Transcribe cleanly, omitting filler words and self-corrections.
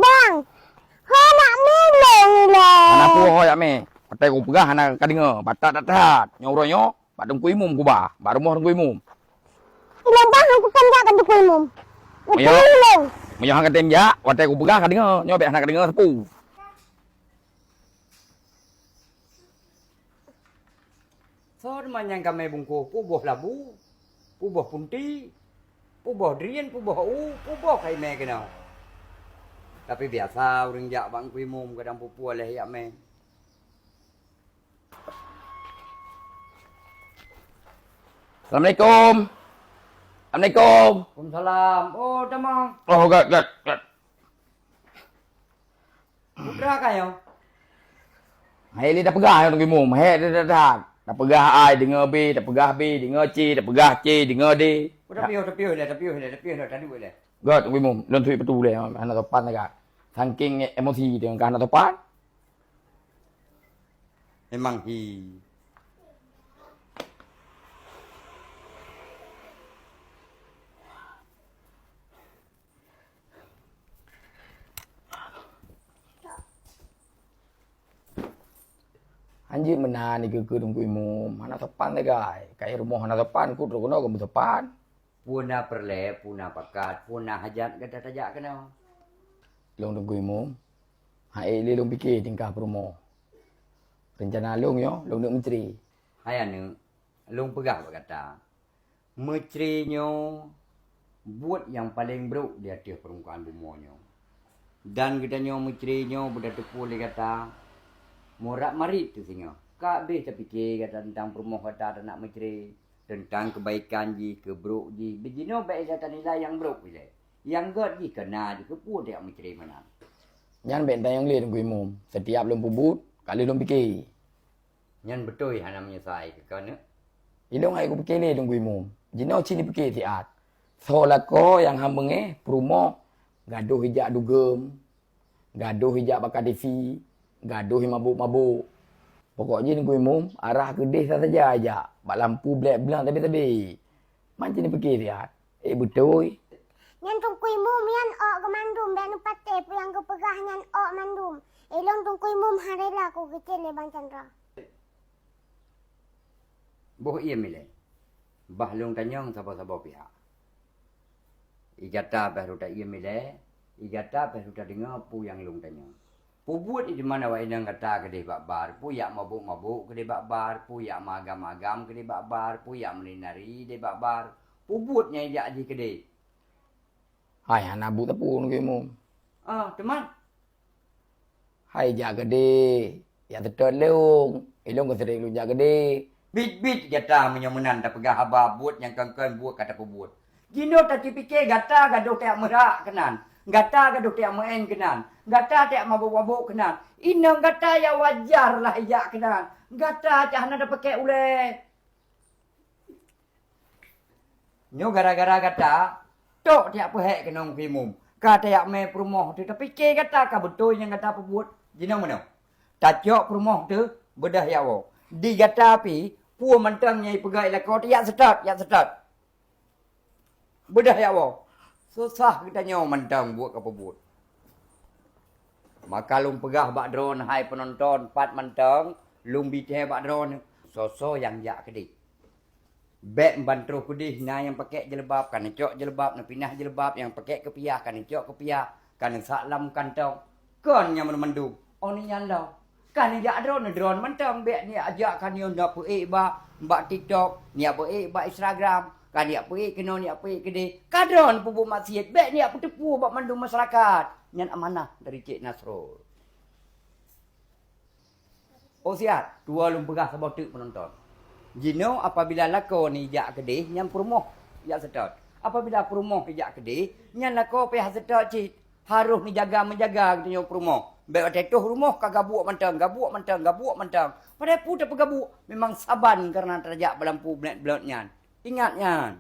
bang. Ha nak milong lah. Anak puah ya me. Patai ku pegah anak kadinga. Batat datat. Nyoronyo. Bat dengku imum ku bah. Ba rumah dengku imum. Ilang bang aku kan jak kan tu imum. Ayo. Milong. Mayo hang katem ya. Patai ku pegah kadinga. Nyobek anak kadinga sepu. So yang kami bungku puboh labu, puboh punti, puboh drian, puboh puboh kai me kena. Tapi biasa orang jak bang kuimum kadang pupu oleh yak me. Assalamualaikum. Assalamualaikum. Waalaikumsalam. Oh, tamang. Oh, gat. Putra kayo. Hai li dah pegah dengku imum. Hai datat. Dah pegah ai dengar B, dah pegah B, dengar C, dah pegah C, dengar D. Tapi tadi boleh. Gat dengku imum. Lon tui petu le anak topan dekat. Saking emosi dengan anak topan. Memang hi. Anjir menan ni ke dengku imum. Anak topan dekat. Kai rumah anak topan ku terus kena ke topan. Puna perle, puna pakat, puna hajat kata tajak kena. Long dengku imum. Hai li long fikir tingkah rumah. Rencana long yo, long nak menteri. Hai anu, long pegah berkata. Menterinya buat yang paling buruk di atas permukaan bumi. Dan katanya menterinya budak tepu dia kata morak marit tu singa. Kak habis terfikir kata tentang perumah kata nak menteri tentang kebaikan ji, keburuk ji. Begini baik kata nilai yang buruk bila. Yang god ji kena ji kepu dia menteri mana. Jangan bentai yang li dengku imum. Setiap long pubut, kali long fikir. Yang betul hana menyesai ke kena. Ilong ai ku fikir ni dengku imum. Jino cini fikir tiat. Soalnya ko yang hambenge perumah gaduh hijak dugem. Gaduh hijak bakar TV. Gaduh mabuk-mabuk. Pokoknya dengku imum arah ke desa saja aja. Bak lampu black-black tadi. Macam ni fikir tiat. Betul. Yang tungku imum yang ok ke mandum dan upate pulang ke pegah yang ok mandum. Elong tungku imum harela ku kecil le bang Chandra. Boh iya mile. Bah long tanyang sabo-sabo pihak. Igata baru tak iya mile. Igata baru tak dengar pu yang long tanyang. Pu buat di mana wa indang kata kedai bakbar. Pu yak mabuk-mabuk kedai bakbar. Pu yak magam-magam kedai bakbar. Pu yak meninari kedai bakbar. Pu buatnya yak di kedai. Hai anak bu tepu dengku imum. Ah, teman. Hai jak gede. Ya tetap leung. Ilong ke sering lu jak gede. Bit-bit gata menyomenan tak pegah haba buat yang kengkeng buat kata pebut. Gino tak dipikir gata gaduh tak merak kenan. Gata gaduh tak main kenan. Gata tak mabuk-mabuk kenan. Inang gata ya wajar lah ijak kenan. Gata cah nak pakai ule. Nyo gara-gara gata tok tiap pehek kenong pimum. Kata yak me perumah tu tapi fikir gata ka betul yang gata pebut. Gino mana? Tajok perumah tu bedah yawo. Di gata api puan mentang nyai pegai lakot yak sedot. Bedah ya wo. Susah kita nyaw mentang buat apa buat. Maka lung pegah bak drone hai penonton pat mentang lung biteh bak drone soso yang jak kedik. Bek bantu kudih na yang pakai jelebab kan cok jelebab na pinah jelebab yang pakai kepiah kan cok kepiah kan saklam kantong kon yang mendu. Oh ni nyandau. Kan dia drone mentang bek ni ajak kan dia ndak puik bak TikTok, ni puik bak Instagram, kan dia puik kena ni puik kede. Kadron pupuk maksiat bek ni apa tepu bak mandu masyarakat. Nyan amanah dari Cik Nasrul. Oh siap, dua lum pegah sebab tu penonton. Jino apabila lako ni jak kede nyan perumah jak sedot. Apabila perumah jak kede nyan lako pihak sedot Cik. Harus ni menjaga kita nyo perumah. Baik tetuh rumah kagak buat mentang. Padahal pun tak pegabuk. Memang saban karena terjak belampu belat-belatnya. Ingat nyan.